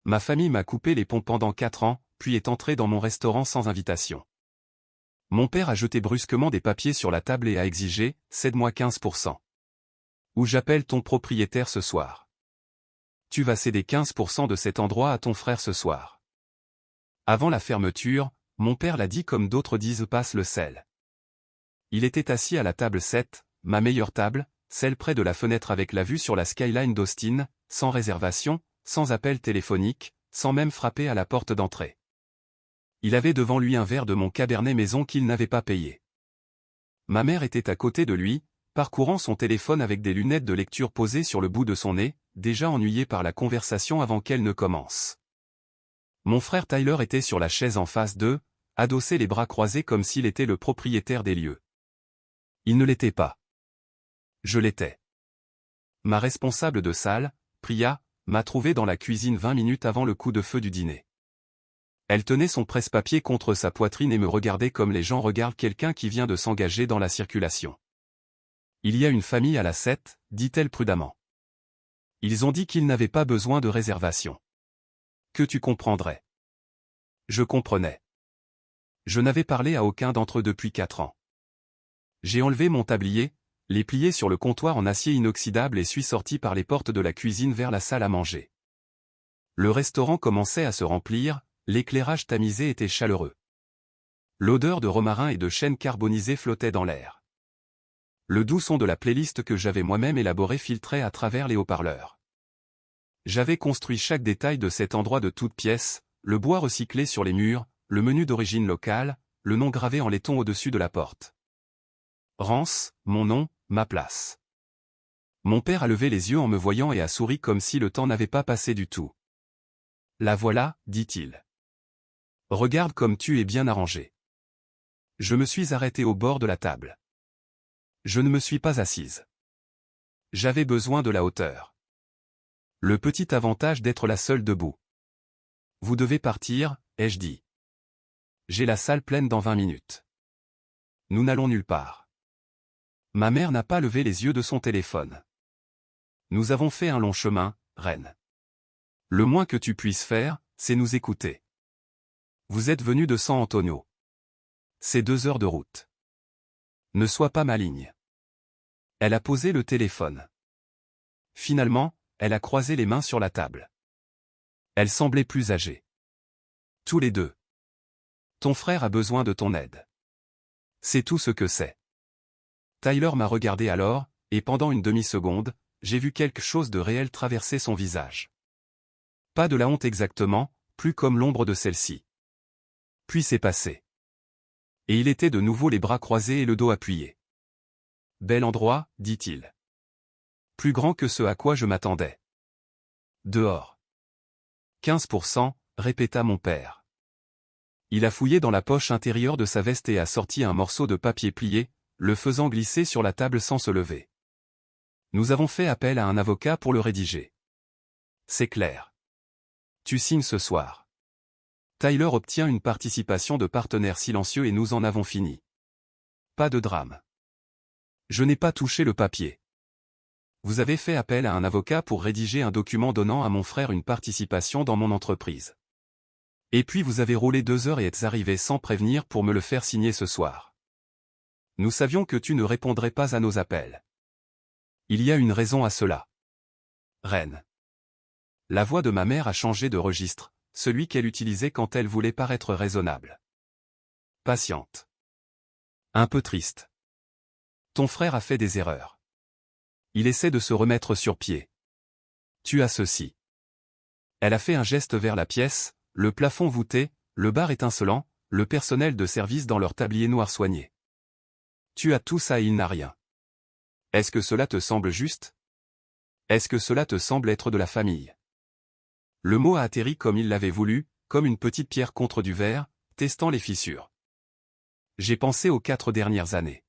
Ma famille m'a coupé les ponts pendant 4 ans, puis est entrée dans mon restaurant sans invitation. Mon père a jeté brusquement des papiers sur la table et a exigé « cède-moi 15%. Ou j'appelle ton propriétaire ce soir. Tu vas céder 15% de cet endroit à ton frère ce soir. » Avant la fermeture, mon père l'a dit comme d'autres disent passe le sel. Il était assis à la table 7, ma meilleure table, celle près de la fenêtre avec la vue sur la skyline d'Austin, sans réservation, sans appel téléphonique, sans même frapper à la porte d'entrée. Il avait devant lui un verre de mon Cabernet Maison qu'il n'avait pas payé. Ma mère était à côté de lui, parcourant son téléphone avec des lunettes de lecture posées sur le bout de son nez, déjà ennuyée par la conversation avant qu'elle ne commence. Mon frère Tyler était sur la chaise en face d'eux, adossé les bras croisés comme s'il était le propriétaire des lieux. Il ne l'était pas. Je l'étais. Ma responsable de salle, Priya, m'a trouvé dans la cuisine 20 minutes avant le coup de feu du dîner. Elle tenait son presse-papier contre sa poitrine et me regardait comme les gens regardent quelqu'un qui vient de s'engager dans la circulation. Il y a une famille à la 7, dit-elle prudemment. Ils ont dit qu'ils n'avaient pas besoin de réservation. Que tu comprendrais. Je comprenais. Je n'avais parlé à aucun d'entre eux depuis 4 ans. J'ai enlevé mon tablier, les plié sur le comptoir en acier inoxydable et suis sorti par les portes de la cuisine vers la salle à manger. Le restaurant commençait à se remplir, l'éclairage tamisé était chaleureux. L'odeur de romarin et de chêne carbonisé flottait dans l'air. Le doux son de la playlist que j'avais moi-même élaborée filtrait à travers les haut-parleurs. J'avais construit chaque détail de cet endroit de toutes pièces, le bois recyclé sur les murs, le menu d'origine locale, le nom gravé en laiton au-dessus de la porte. Rance, mon nom, ma place. Mon père a levé les yeux en me voyant et a souri comme si le temps n'avait pas passé du tout. La voilà, dit-il. Regarde comme tu es bien arrangé. Je me suis arrêté au bord de la table. Je ne me suis pas assise. J'avais besoin de la hauteur. Le petit avantage d'être la seule debout. Vous devez partir, ai-je dit. J'ai la salle pleine dans 20 minutes. Nous n'allons nulle part. Ma mère n'a pas levé les yeux de son téléphone. Nous avons fait un long chemin, reine. Le moins que tu puisses faire, c'est nous écouter. Vous êtes venu de San Antonio. C'est 2 heures de route. Ne sois pas maligne. Elle a posé le téléphone. Finalement, elle a croisé les mains sur la table. Elle semblait plus âgée. Tous les deux. Ton frère a besoin de ton aide. C'est tout ce que c'est. Tyler m'a regardé alors, et pendant une demi-seconde, j'ai vu quelque chose de réel traverser son visage. Pas de la honte exactement, plus comme l'ombre de celle-ci. Puis c'est passé. Et il était de nouveau les bras croisés et le dos appuyé. Bel endroit, dit-il. Plus grand que ce à quoi je m'attendais. Dehors. 15%, répéta mon père. Il a fouillé dans la poche intérieure de sa veste et a sorti un morceau de papier plié, le faisant glisser sur la table sans se lever. Nous avons fait appel à un avocat pour le rédiger. C'est clair. Tu signes ce soir. Tyler obtient une participation de partenaire silencieux et nous en avons fini. Pas de drame. Je n'ai pas touché le papier. Vous avez fait appel à un avocat pour rédiger un document donnant à mon frère une participation dans mon entreprise. Et puis vous avez roulé 2 heures et êtes arrivé sans prévenir pour me le faire signer ce soir. Nous savions que tu ne répondrais pas à nos appels. Il y a une raison à cela. Reine. La voix de ma mère a changé de registre, celui qu'elle utilisait quand elle voulait paraître raisonnable. Patiente. Un peu triste. Ton frère a fait des erreurs. Il essaie de se remettre sur pied. Tu as ceci. Elle a fait un geste vers la pièce, le plafond voûté, le bar étincelant, le personnel de service dans leur tablier noir soigné. Tu as tout ça et il n'a rien. Est-ce que cela te semble juste? Est-ce que cela te semble être de la famille? Le mot a atterri comme il l'avait voulu, comme une petite pierre contre du verre, testant les fissures. J'ai pensé aux 4 dernières années.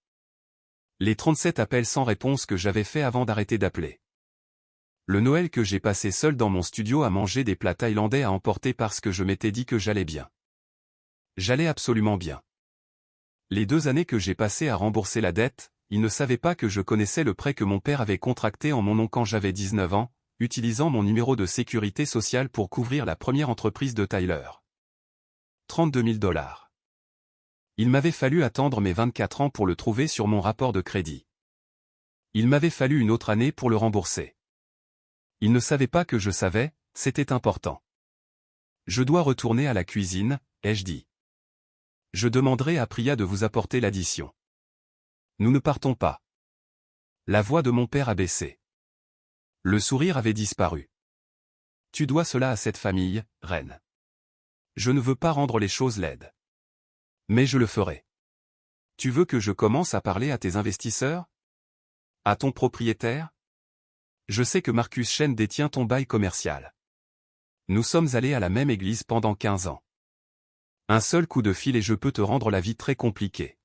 Les 37 appels sans réponse que j'avais fait avant d'arrêter d'appeler. Le Noël que j'ai passé seul dans mon studio à manger des plats thaïlandais à emporter parce que je m'étais dit que j'allais bien. J'allais absolument bien. Les 2 années que j'ai passées à rembourser la dette, ils ne savaient pas que je connaissais le prêt que mon père avait contracté en mon nom quand j'avais 19 ans, utilisant mon numéro de sécurité sociale pour couvrir la première entreprise de Tyler. 32 000 $. Il m'avait fallu attendre mes 24 ans pour le trouver sur mon rapport de crédit. Il m'avait fallu une autre année pour le rembourser. Il ne savait pas que je savais, c'était important. Je dois retourner à la cuisine, ai-je dit. Je demanderai à Priya de vous apporter l'addition. Nous ne partons pas. La voix de mon père a baissé. Le sourire avait disparu. Tu dois cela à cette famille, reine. Je ne veux pas rendre les choses laides. Mais je le ferai. Tu veux que je commence à parler à tes investisseurs? À ton propriétaire? Je sais que Marcus Chen détient ton bail commercial. Nous sommes allés à la même église pendant 15 ans. Un seul coup de fil et je peux te rendre la vie très compliquée.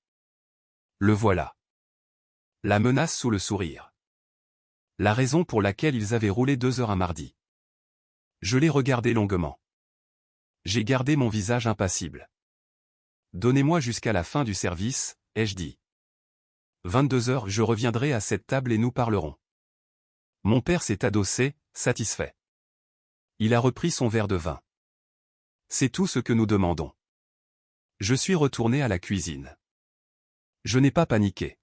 Le voilà. La menace sous le sourire. La raison pour laquelle ils avaient roulé 2 heures un mardi. Je l'ai regardé longuement. J'ai gardé mon visage impassible. Donnez-moi jusqu'à la fin du service, ai-je dit. 22 heures, je reviendrai à cette table et nous parlerons. Mon père s'est adossé, satisfait. Il a repris son verre de vin. C'est tout ce que nous demandons. Je suis retourné à la cuisine. Je n'ai pas paniqué.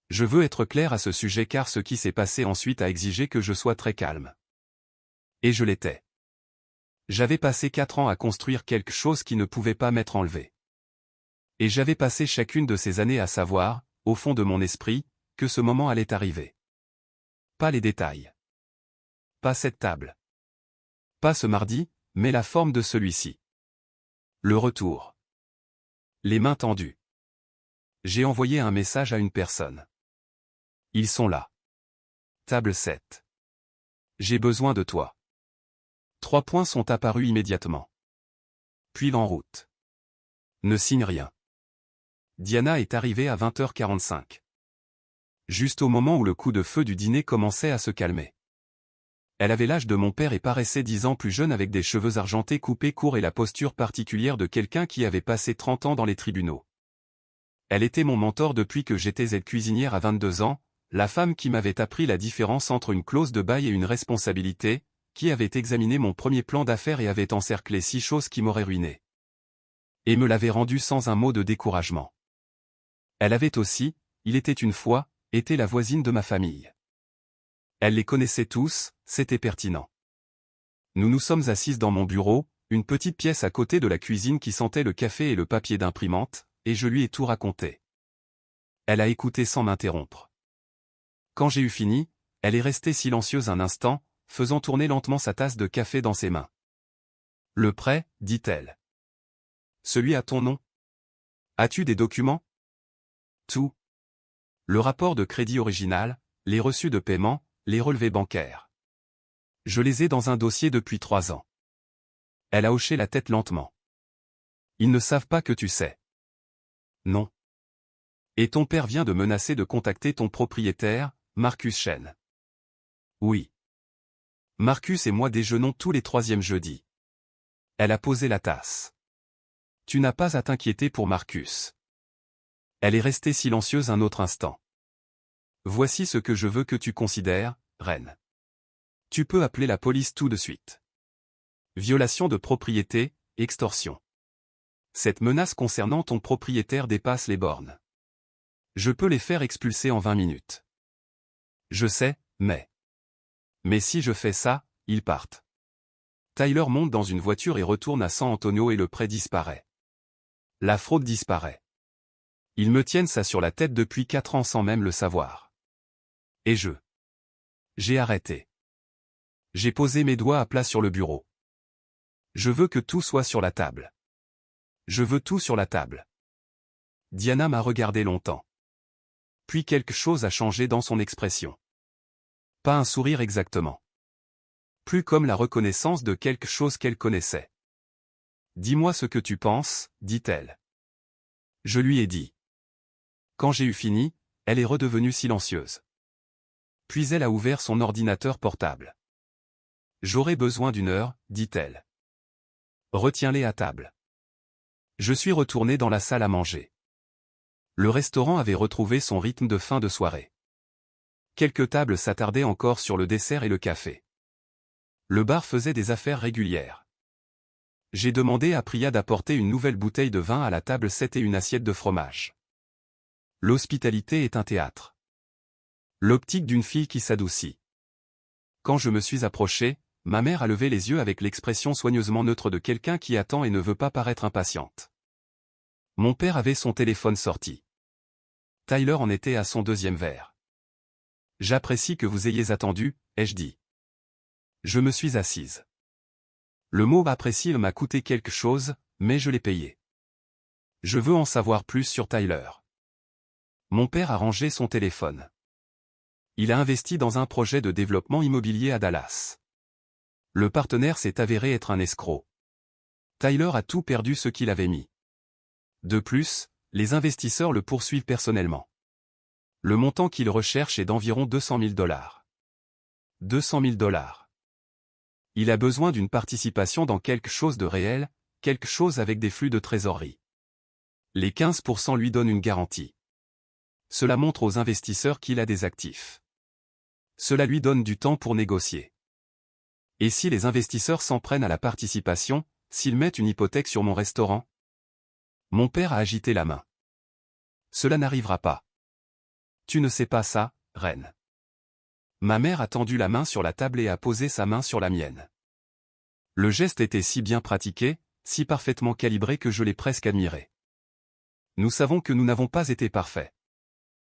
Je veux être clair à ce sujet car ce qui s'est passé ensuite a exigé que je sois très calme. Et je l'étais. J'avais passé 4 ans à construire quelque chose qui ne pouvait pas m'être enlevé. Et j'avais passé chacune de ces années à savoir, au fond de mon esprit, que ce moment allait arriver. Pas les détails. Pas cette table. Pas ce mardi, mais la forme de celui-ci. Le retour. Les mains tendues. J'ai envoyé un message à une personne. Ils sont là. Table 7. J'ai besoin de toi. 3 points sont apparus immédiatement. Puis en route. Ne signe rien. Diana est arrivée à 20h45. Juste au moment où le coup de feu du dîner commençait à se calmer. Elle avait l'âge de mon père et paraissait 10 ans plus jeune avec des cheveux argentés coupés courts et la posture particulière de quelqu'un qui avait passé 30 ans dans les tribunaux. Elle était mon mentor depuis que j'étais aide-cuisinière à 22 ans, la femme qui m'avait appris la différence entre une clause de bail et une responsabilité, qui avait examiné mon premier plan d'affaires et avait encerclé 6 choses qui m'auraient ruiné. Et me l'avait rendu sans un mot de découragement. Elle avait aussi, il était une fois, été la voisine de ma famille. Elle les connaissait tous, c'était pertinent. Nous nous sommes assises dans mon bureau, une petite pièce à côté de la cuisine qui sentait le café et le papier d'imprimante, et je lui ai tout raconté. Elle a écouté sans m'interrompre. Quand j'ai eu fini, elle est restée silencieuse un instant, faisant tourner lentement sa tasse de café dans ses mains. Le prêt, dit-elle. Celui à ton nom. As-tu des documents? Tout. Le rapport de crédit original, les reçus de paiement, les relevés bancaires. Je les ai dans un dossier depuis 3 ans. Elle a hoché la tête lentement. Ils ne savent pas que tu sais. Non. Et ton père vient de menacer de contacter ton propriétaire, Marcus Chen. Oui. Marcus et moi déjeunons tous les 3e jeudis. Elle a posé la tasse. Tu n'as pas à t'inquiéter pour Marcus. Elle est restée silencieuse un autre instant. Voici ce que je veux que tu considères, reine. Tu peux appeler la police tout de suite. Violation de propriété, extorsion. Cette menace concernant ton propriétaire dépasse les bornes. Je peux les faire expulser en 20 minutes. Je sais, mais si je fais ça, ils partent. Tyler monte dans une voiture et retourne à San Antonio et le prêt disparaît. La fraude disparaît. Ils me tiennent ça sur la tête depuis 4 ans sans même le savoir. Et j'ai arrêté. J'ai posé mes doigts à plat sur le bureau. Je veux que tout soit sur la table. Je veux tout sur la table. Diana m'a regardé longtemps. Puis quelque chose a changé dans son expression. Pas un sourire exactement. Plus comme la reconnaissance de quelque chose qu'elle connaissait. Dis-moi ce que tu penses, dit-elle. Je lui ai dit. Quand j'ai eu fini, elle est redevenue silencieuse. Puis elle a ouvert son ordinateur portable. J'aurai besoin d'1 heure, dit-elle. Retiens-les à table. Je suis retourné dans la salle à manger. Le restaurant avait retrouvé son rythme de fin de soirée. Quelques tables s'attardaient encore sur le dessert et le café. Le bar faisait des affaires régulières. J'ai demandé à Priya d'apporter une nouvelle bouteille de vin à la table 7 et une assiette de fromage. L'hospitalité est un théâtre. L'optique d'une fille qui s'adoucit. Quand je me suis approché, ma mère a levé les yeux avec l'expression soigneusement neutre de quelqu'un qui attend et ne veut pas paraître impatiente. Mon père avait son téléphone sorti. Tyler en était à son deuxième verre. J'apprécie que vous ayez attendu, ai-je dit. Je me suis assise. Le mot apprécie m'a coûté quelque chose, mais je l'ai payé. Je veux en savoir plus sur Tyler. Mon père a rangé son téléphone. Il a investi dans un projet de développement immobilier à Dallas. Le partenaire s'est avéré être un escroc. Tyler a tout perdu ce qu'il avait mis. De plus, les investisseurs le poursuivent personnellement. Le montant qu'il recherche est d'environ $200 000. $200 000. Il a besoin d'une participation dans quelque chose de réel, quelque chose avec des flux de trésorerie. Les 15% lui donnent une garantie. Cela montre aux investisseurs qu'il a des actifs. Cela lui donne du temps pour négocier. Et si les investisseurs s'en prennent à la participation, s'ils mettent une hypothèque sur mon restaurant? Mon père a agité la main. Cela n'arrivera pas. Tu ne sais pas ça, reine. Ma mère a tendu la main sur la table et a posé sa main sur la mienne. Le geste était si bien pratiqué, si parfaitement calibré que je l'ai presque admiré. Nous savons que nous n'avons pas été parfaits.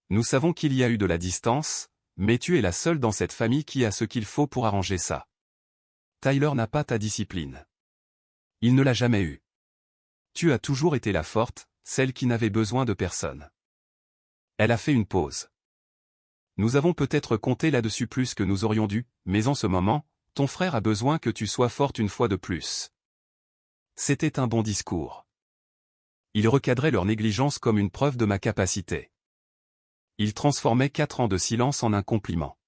Nous savons qu'il y a eu de la distance, mais tu es la seule dans cette famille qui a ce qu'il faut pour arranger ça. Tyler n'a pas ta discipline. Il ne l'a jamais eue. Tu as toujours été la forte, celle qui n'avait besoin de personne. Elle a fait une pause. Nous avons peut-être compté là-dessus plus que nous aurions dû, mais en ce moment, ton frère a besoin que tu sois forte une fois de plus. C'était un bon discours. Il recadrait leur négligence comme une preuve de ma capacité. Il transformait 4 ans de silence en un compliment.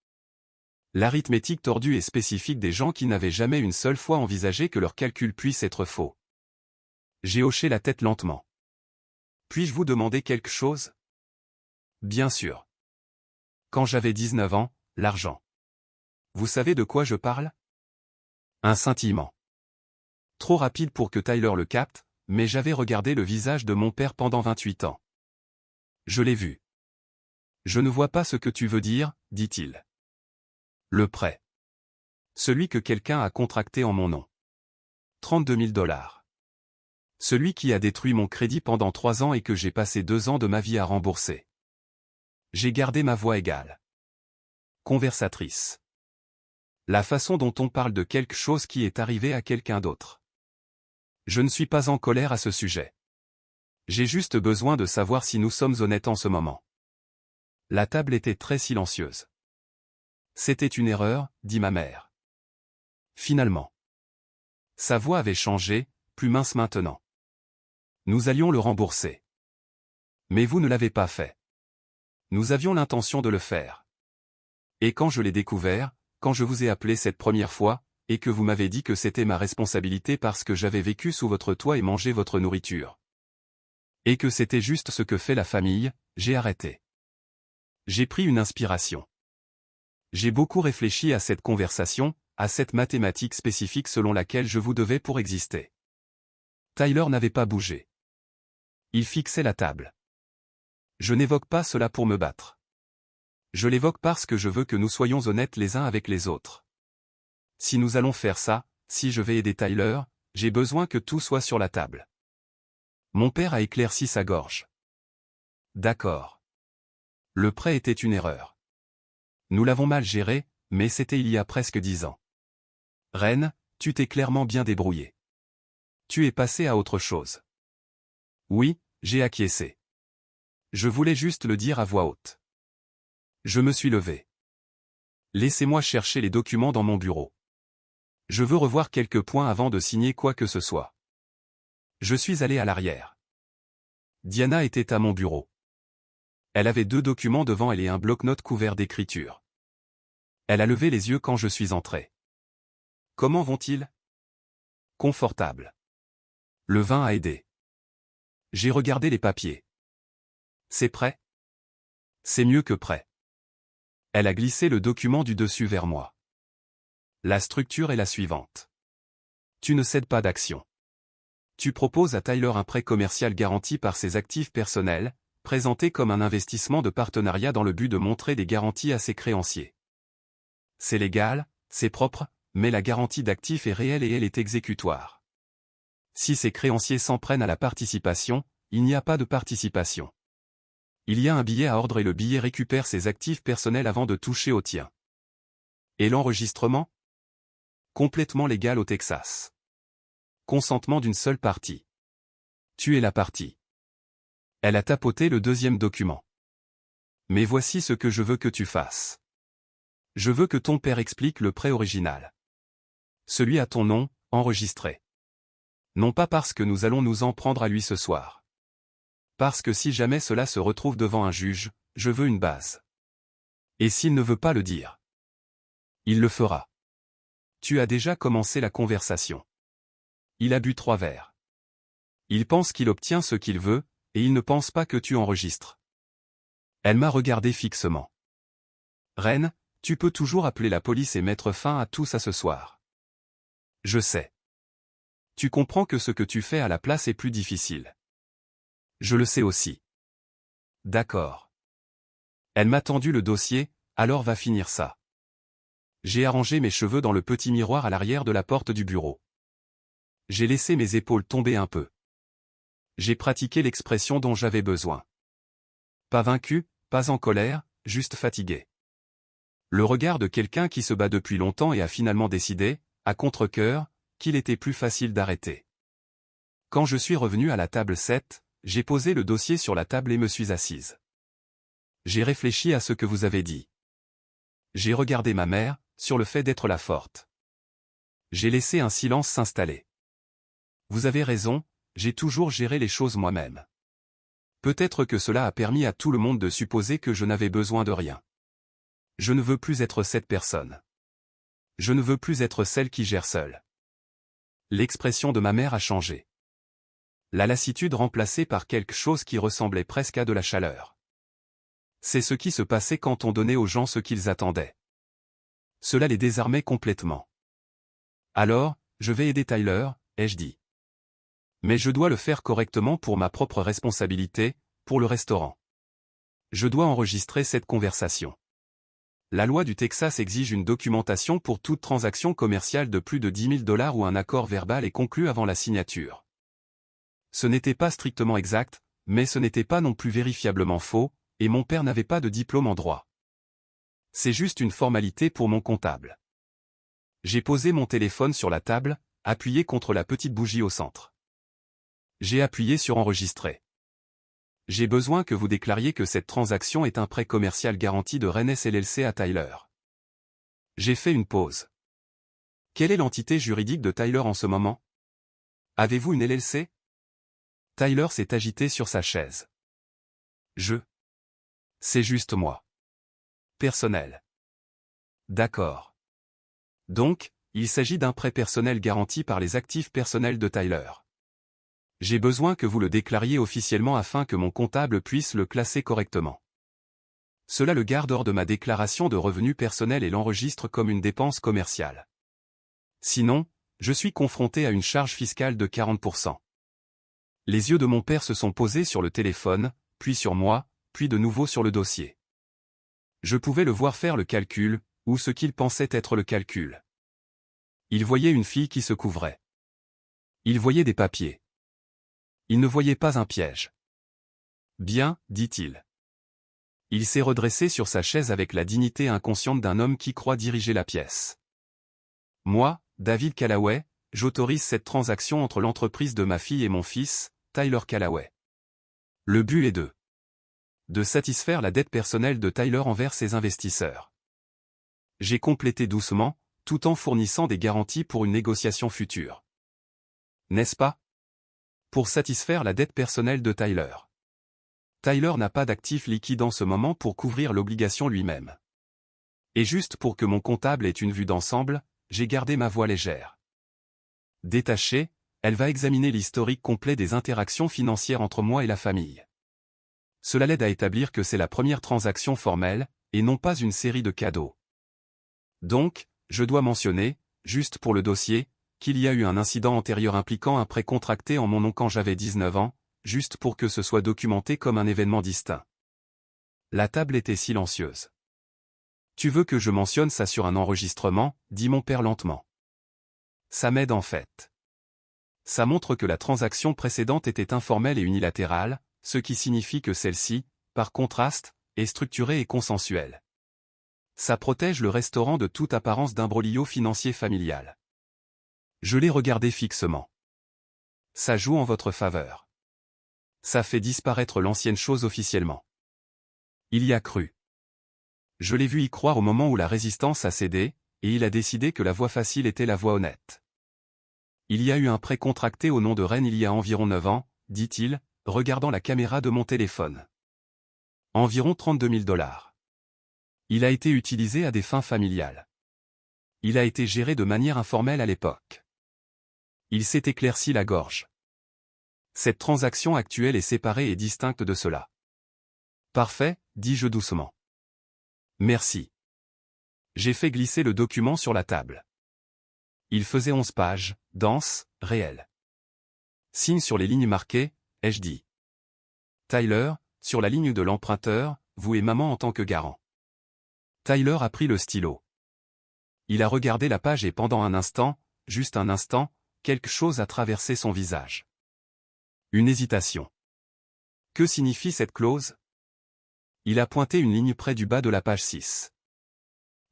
L'arithmétique tordue et spécifique des gens qui n'avaient jamais une seule fois envisagé que leurs calculs puissent être faux. J'ai hoché la tête lentement. Puis-je vous demander quelque chose? Bien sûr. Quand j'avais 19 ans, l'argent. Vous savez de quoi je parle? Un scintillement. Trop rapide pour que Tyler le capte, mais j'avais regardé le visage de mon père pendant 28 ans. Je l'ai vu. Je ne vois pas ce que tu veux dire, dit-il. Le prêt. Celui que quelqu'un a contracté en mon nom. $32 000. Celui qui a détruit mon crédit pendant 3 ans et que j'ai passé 2 ans de ma vie à rembourser. J'ai gardé ma voix égale. Conversatrice. La façon dont on parle de quelque chose qui est arrivé à quelqu'un d'autre. Je ne suis pas en colère à ce sujet. J'ai juste besoin de savoir si nous sommes honnêtes en ce moment. La table était très silencieuse. C'était une erreur, dit ma mère. Finalement. Sa voix avait changé, plus mince maintenant. Nous allions le rembourser. Mais vous ne l'avez pas fait. Nous avions l'intention de le faire. Et quand je l'ai découvert, quand je vous ai appelé cette première fois, et que vous m'avez dit que c'était ma responsabilité parce que j'avais vécu sous votre toit et mangé votre nourriture. Et que c'était juste ce que fait la famille, j'ai arrêté. J'ai pris une inspiration. J'ai beaucoup réfléchi à cette conversation, à cette mathématique spécifique selon laquelle je vous devais pour exister. Tyler n'avait pas bougé. Il fixait la table. Je n'évoque pas cela pour me battre. Je l'évoque parce que je veux que nous soyons honnêtes les uns avec les autres. Si nous allons faire ça, si je vais aider Tyler, j'ai besoin que tout soit sur la table. Mon père a éclairci sa gorge. D'accord. Le prêt était une erreur. Nous l'avons mal géré, mais c'était il y a presque 10 ans. Reine, tu t'es clairement bien débrouillée. Tu es passé à autre chose. Oui, j'ai acquiescé. Je voulais juste le dire à voix haute. Je me suis levé. Laissez-moi chercher les documents dans mon bureau. Je veux revoir quelques points avant de signer quoi que ce soit. Je suis allé à l'arrière. Diana était à mon bureau. Elle avait 2 documents devant elle et un bloc-notes couvert d'écriture. Elle a levé les yeux quand je suis entré. Comment vont-ils? Confortable. Le vin a aidé. J'ai regardé les papiers. C'est prêt? C'est mieux que prêt. Elle a glissé le document du dessus vers moi. La structure est la suivante. Tu ne cèdes pas d'action. Tu proposes à Tyler un prêt commercial garanti par ses actifs personnels, présenté comme un investissement de partenariat dans le but de montrer des garanties à ses créanciers. C'est légal, c'est propre, mais la garantie d'actifs est réelle et elle est exécutoire. Si ses créanciers s'en prennent à la participation, il n'y a pas de participation. Il y a un billet à ordre et le billet récupère ses actifs personnels avant de toucher au tien. Et l'enregistrement? Complètement légal au Texas. Consentement d'une seule partie. Tu es la partie. Elle a tapoté le deuxième document. Mais voici ce que je veux que tu fasses. Je veux que ton père explique le prêt original. Celui à ton nom, enregistré. Non pas parce que nous allons nous en prendre à lui ce soir. Parce que si jamais cela se retrouve devant un juge, je veux une base. Et s'il ne veut pas le dire, il le fera. Tu as déjà commencé la conversation. Il a bu 3 verres. Il pense qu'il obtient ce qu'il veut, et il ne pense pas que tu enregistres. Elle m'a regardé fixement. Reine, tu peux toujours appeler la police et mettre fin à tout ça ce soir. Je sais. Tu comprends que ce que tu fais à la place est plus difficile. Je le sais aussi. D'accord. Elle m'a tendu le dossier, alors va finir ça. J'ai arrangé mes cheveux dans le petit miroir à l'arrière de la porte du bureau. J'ai laissé mes épaules tomber un peu. J'ai pratiqué l'expression dont j'avais besoin. Pas vaincu, pas en colère, juste fatigué. Le regard de quelqu'un qui se bat depuis longtemps et a finalement décidé, à contre-cœur, qu'il était plus facile d'arrêter. Quand je suis revenu à la table 7, j'ai posé le dossier sur la table et me suis assise. J'ai réfléchi à ce que vous avez dit. J'ai regardé ma mère, sur le fait d'être la forte. J'ai laissé un silence s'installer. Vous avez raison, j'ai toujours géré les choses moi-même. Peut-être que cela a permis à tout le monde de supposer que je n'avais besoin de rien. Je ne veux plus être cette personne. Je ne veux plus être celle qui gère seule. L'expression de ma mère a changé. La lassitude remplacée par quelque chose qui ressemblait presque à de la chaleur. C'est ce qui se passait quand on donnait aux gens ce qu'ils attendaient. Cela les désarmait complètement. Alors, je vais aider Tyler, ai-je dit. Mais je dois le faire correctement pour ma propre responsabilité, pour le restaurant. Je dois enregistrer cette conversation. La loi du Texas exige une documentation pour toute transaction commerciale de plus de $10 000 où un accord verbal est conclu avant la signature. Ce n'était pas strictement exact, mais ce n'était pas non plus vérifiablement faux, et mon père n'avait pas de diplôme en droit. C'est juste une formalité pour mon comptable. J'ai posé mon téléphone sur la table, appuyé contre la petite bougie au centre. J'ai appuyé sur enregistrer. J'ai besoin que vous déclariez que cette transaction est un prêt commercial garanti de Rennes LLC à Tyler. J'ai fait une pause. Quelle est l'entité juridique de Tyler en ce moment? Avez-vous une LLC? Tyler s'est agité sur sa chaise. C'est juste moi. Personnel. D'accord. Donc, il s'agit d'un prêt personnel garanti par les actifs personnels de Tyler. J'ai besoin que vous le déclariez officiellement afin que mon comptable puisse le classer correctement. Cela le garde hors de ma déclaration de revenus personnels et l'enregistre comme une dépense commerciale. Sinon, je suis confronté à une charge fiscale de 40%. Les yeux de mon père se sont posés sur le téléphone, puis sur moi, puis de nouveau sur le dossier. Je pouvais le voir faire le calcul, ou ce qu'il pensait être le calcul. Il voyait une fille qui se couvrait. Il voyait des papiers. Il ne voyait pas un piège. Bien, dit-il. Il s'est redressé sur sa chaise avec la dignité inconsciente d'un homme qui croit diriger la pièce. Moi, David Callaway, j'autorise cette transaction entre l'entreprise de ma fille et mon fils, Tyler Callaway. Le but est de satisfaire la dette personnelle de Tyler envers ses investisseurs. J'ai complété doucement, tout en fournissant des garanties pour une négociation future. N'est-ce pas? Pour satisfaire la dette personnelle de Tyler. Tyler n'a pas d'actifs liquides en ce moment pour couvrir l'obligation lui-même. Et juste pour que mon comptable ait une vue d'ensemble, j'ai gardé ma voix légère. Détachée, elle va examiner l'historique complet des interactions financières entre moi et la famille. Cela l'aide à établir que c'est la première transaction formelle, et non pas une série de cadeaux. Donc, Je dois mentionner, juste pour le dossier, qu'il y a eu un incident antérieur impliquant un prêt contracté en mon nom quand j'avais 19 ans, juste pour que ce soit documenté comme un événement distinct. La table était silencieuse. Tu veux que je mentionne ça sur un enregistrement, dit mon père lentement. Ça m'aide en fait. Ça montre que la transaction précédente était informelle et unilatérale, ce qui signifie que celle-ci, par contraste, est structurée et consensuelle. Ça protège le restaurant de toute apparence d'imbroglio financier familial. Je l'ai regardé fixement. Ça joue en votre faveur. Ça fait disparaître l'ancienne chose officiellement. Il y a cru. Je l'ai vu y croire au moment où la résistance a cédé, et il a décidé que la voie facile était la voie honnête. Il y a eu un prêt contracté au nom de Rennes il y a environ 9 ans, dit-il, regardant la caméra de mon téléphone. Environ 32 000 $. Il a été utilisé à des fins familiales. Il a été géré de manière informelle à l'époque. Il s'est éclairci la gorge. Cette transaction actuelle est séparée et distincte de cela. Parfait, dis-je doucement. Merci. J'ai fait glisser le document sur la table. Il faisait 11 pages, dense, réel. Signe sur les lignes marquées, ai-je dit. Tyler, sur la ligne de l'emprunteur, vous et maman en tant que garant. Tyler a pris le stylo. Il a regardé la page et pendant un instant, juste un instant, quelque chose a traversé son visage. Une hésitation. Que signifie cette clause? Il a pointé une ligne près du bas de la page 6.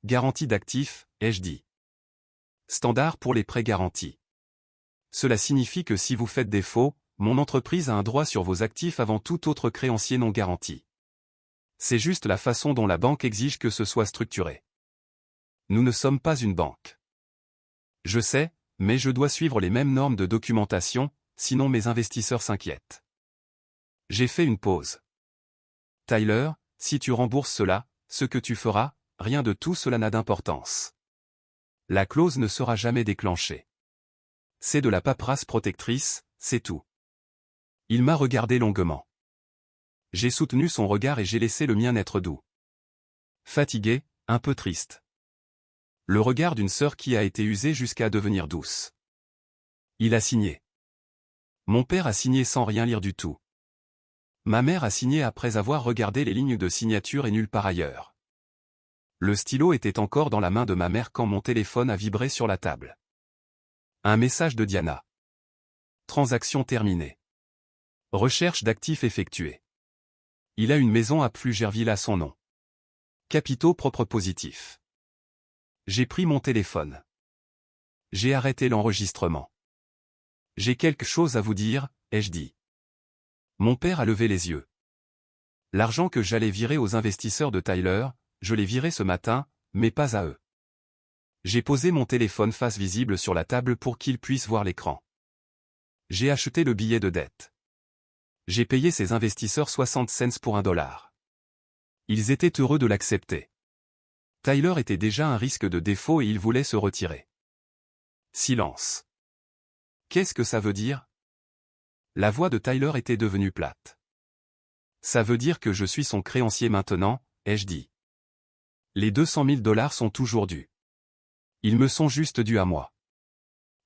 Garantie d'actifs, ai-je dit. Standard pour les prêts garantis. Cela signifie que si vous faites défaut, mon entreprise a un droit sur vos actifs avant tout autre créancier non garanti. C'est juste la façon dont la banque exige que ce soit structuré. Nous ne sommes pas une banque. Je sais, mais je dois suivre les mêmes normes de documentation, sinon mes investisseurs s'inquiètent. J'ai fait une pause. Tyler, si tu rembourses cela, ce que tu feras, rien de tout cela n'a d'importance. La clause ne sera jamais déclenchée. C'est de la paperasse protectrice, c'est tout. Il m'a regardé longuement. J'ai soutenu son regard et j'ai laissé le mien être doux. Fatigué, un peu triste. Le regard d'une sœur qui a été usée jusqu'à devenir douce. Il a signé. Mon père a signé sans rien lire du tout. Ma mère a signé après avoir regardé les lignes de signature et nulle part ailleurs. Le stylo était encore dans la main de ma mère quand mon téléphone a vibré sur la table. Un message de Diana. Transaction terminée. Recherche d'actifs effectuée. Il a une maison à Plugerville à son nom. Capitaux propres positifs. J'ai pris mon téléphone. J'ai arrêté l'enregistrement. J'ai quelque chose à vous dire, ai-je dit. Mon père a levé les yeux. L'argent que j'allais virer aux investisseurs de Tyler, je l'ai viré ce matin, mais pas à eux. J'ai posé mon téléphone face visible sur la table pour qu'ils puissent voir l'écran. J'ai acheté le billet de dette. J'ai payé ces investisseurs 60 cents pour $1. Ils étaient heureux de l'accepter. Tyler était déjà un risque de défaut et il voulait se retirer. Silence. Qu'est-ce que ça veut dire? La voix de Tyler était devenue plate. Ça veut dire que je suis son créancier maintenant, ai-je dit. Les 200 000 $ sont toujours dus. Ils me sont juste dus à moi.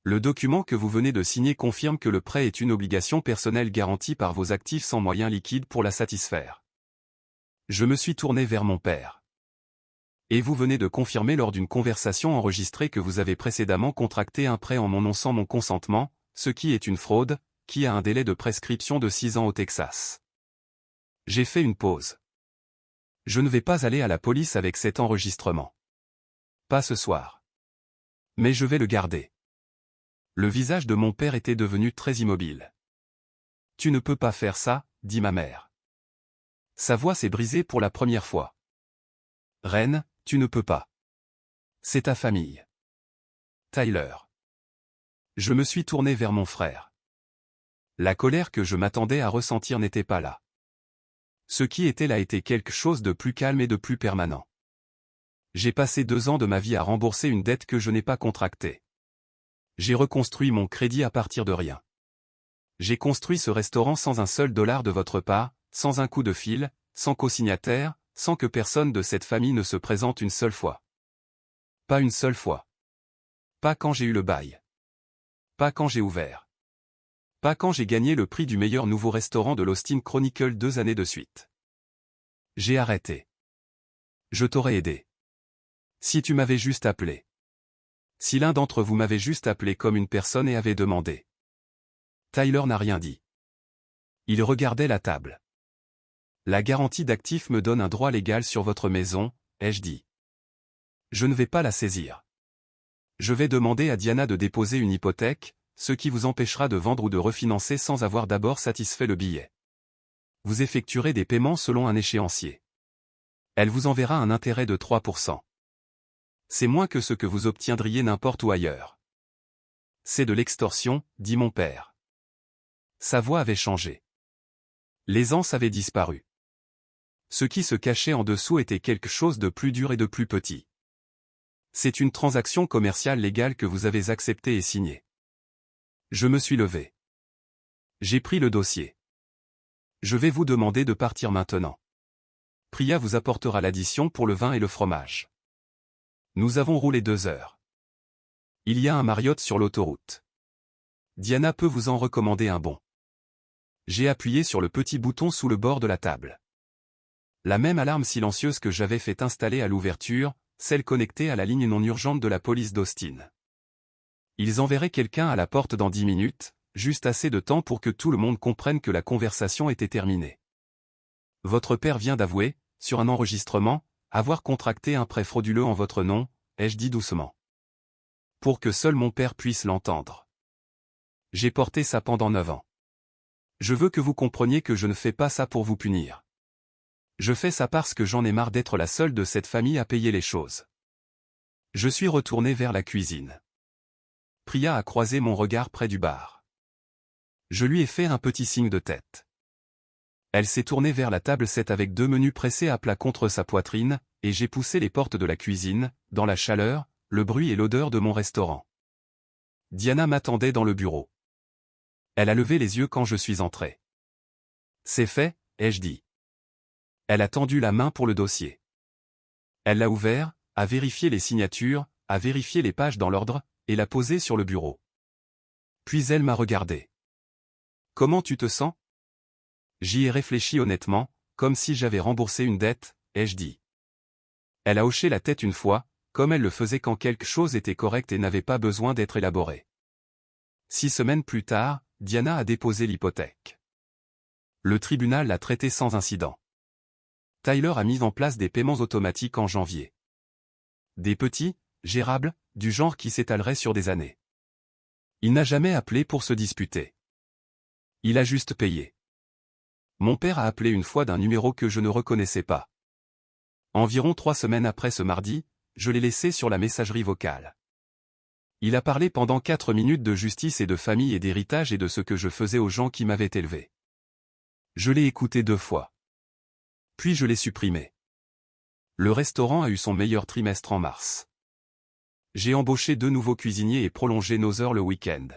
Le document que vous venez de signer confirme que le prêt est une obligation personnelle garantie par vos actifs sans moyens liquides pour la satisfaire. Je me suis tourné vers mon père. Et vous venez de confirmer lors d'une conversation enregistrée que vous avez précédemment contracté un prêt en mon nom sans mon consentement, ce qui est une fraude, qui a un délai de prescription de 6 ans au Texas. J'ai fait une pause. Je ne vais pas aller à la police avec cet enregistrement. Pas ce soir. Mais je vais le garder. Le visage de mon père était devenu très immobile. Tu ne peux pas faire ça, dit ma mère. Sa voix s'est brisée pour la première fois. Reine, tu ne peux pas. C'est ta famille. Tyler. Je me suis tourné vers mon frère. La colère que je m'attendais à ressentir n'était pas là. Ce qui était là était quelque chose de plus calme et de plus permanent. J'ai passé 2 ans de ma vie à rembourser une dette que je n'ai pas contractée. J'ai reconstruit mon crédit à partir de rien. J'ai construit ce restaurant sans un seul dollar de votre part, sans un coup de fil, sans co-signataire, sans que personne de cette famille ne se présente une seule fois. Pas une seule fois. Pas quand j'ai eu le bail. Pas quand j'ai ouvert. Pas quand j'ai gagné le prix du meilleur nouveau restaurant de l'Austin Chronicle 2 années de suite. J'ai arrêté. Je t'aurais aidé. Si tu m'avais juste appelé. Si l'un d'entre vous m'avait juste appelé comme une personne et avait demandé. Tyler n'a rien dit. Il regardait la table. La garantie d'actifs me donne un droit légal sur votre maison, ai-je dit. Je ne vais pas la saisir. Je vais demander à Diana de déposer une hypothèque, ce qui vous empêchera de vendre ou de refinancer sans avoir d'abord satisfait le billet. Vous effectuerez des paiements selon un échéancier. Elle vous enverra un intérêt de 3%. C'est moins que ce que vous obtiendriez n'importe où ailleurs. C'est de l'extorsion, dit mon père. Sa voix avait changé. L'aisance avait disparu. Ce qui se cachait en dessous était quelque chose de plus dur et de plus petit. C'est une transaction commerciale légale que vous avez acceptée et signée. Je me suis levé. J'ai pris le dossier. Je vais vous demander de partir maintenant. Priya vous apportera l'addition pour le vin et le fromage. Nous avons roulé 2 heures. Il y a un Marriott sur l'autoroute. Diana peut vous en recommander un bon. J'ai appuyé sur le petit bouton sous le bord de la table. La même alarme silencieuse que j'avais fait installer à l'ouverture, celle connectée à la ligne non urgente de la police d'Austin. Ils enverraient quelqu'un à la porte dans 10 minutes, juste assez de temps pour que tout le monde comprenne que la conversation était terminée. Votre père vient d'avouer, sur un enregistrement, avoir contracté un prêt frauduleux en votre nom, ai-je dit doucement. Pour que seul mon père puisse l'entendre. J'ai porté ça pendant 9 ans. Je veux que vous compreniez que je ne fais pas ça pour vous punir. Je fais ça parce que j'en ai marre d'être la seule de cette famille à payer les choses. Je suis retourné vers la cuisine. Priya a croisé mon regard près du bar. Je lui ai fait un petit signe de tête. Elle s'est tournée vers la table 7 avec 2 menus pressés à plat contre sa poitrine, et j'ai poussé les portes de la cuisine, dans la chaleur, le bruit et l'odeur de mon restaurant. Diana m'attendait dans le bureau. Elle a levé les yeux quand je suis entré. C'est fait, ai-je dit. Elle a tendu la main pour le dossier. Elle l'a ouvert, a vérifié les signatures, a vérifié les pages dans l'ordre, et l'a posé sur le bureau. Puis elle m'a regardé. Comment tu te sens? J'y ai réfléchi honnêtement, comme si j'avais remboursé une dette, ai-je dit. Elle a hoché la tête une fois, comme elle le faisait quand quelque chose était correct et n'avait pas besoin d'être élaboré. 6 semaines plus tard, Diana a déposé l'hypothèque. Le tribunal l'a traité sans incident. Tyler a mis en place des paiements automatiques en janvier. Des petits, gérables, du genre qui s'étaleraient sur des années. Il n'a jamais appelé pour se disputer. Il a juste payé. Mon père a appelé une fois d'un numéro que je ne reconnaissais pas. Environ 3 semaines après ce mardi, je l'ai laissé sur la messagerie vocale. Il a parlé pendant 4 minutes de justice et de famille et d'héritage et de ce que je faisais aux gens qui m'avaient élevé. Je l'ai écouté 2 fois. Puis je l'ai supprimé. Le restaurant a eu son meilleur trimestre en mars. J'ai embauché 2 nouveaux cuisiniers et prolongé nos heures le week-end.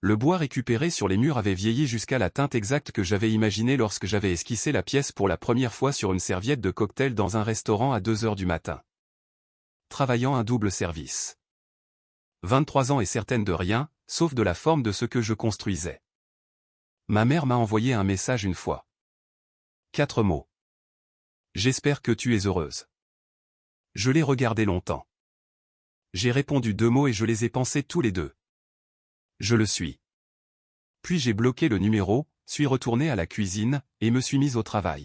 Le bois récupéré sur les murs avait vieilli jusqu'à la teinte exacte que j'avais imaginée lorsque j'avais esquissé la pièce pour la première fois sur une serviette de cocktail dans un restaurant à 2 heures du matin. Travaillant un double service. 23 ans et certaine de rien, sauf de la forme de ce que je construisais. Ma mère m'a envoyé un message une fois. 4 mots. J'espère que tu es heureuse. Je l'ai regardé longtemps. J'ai répondu 2 mots et je les ai pensés tous les 2. Je le suis. Puis j'ai bloqué le numéro, suis retourné à la cuisine, et me suis mis au travail.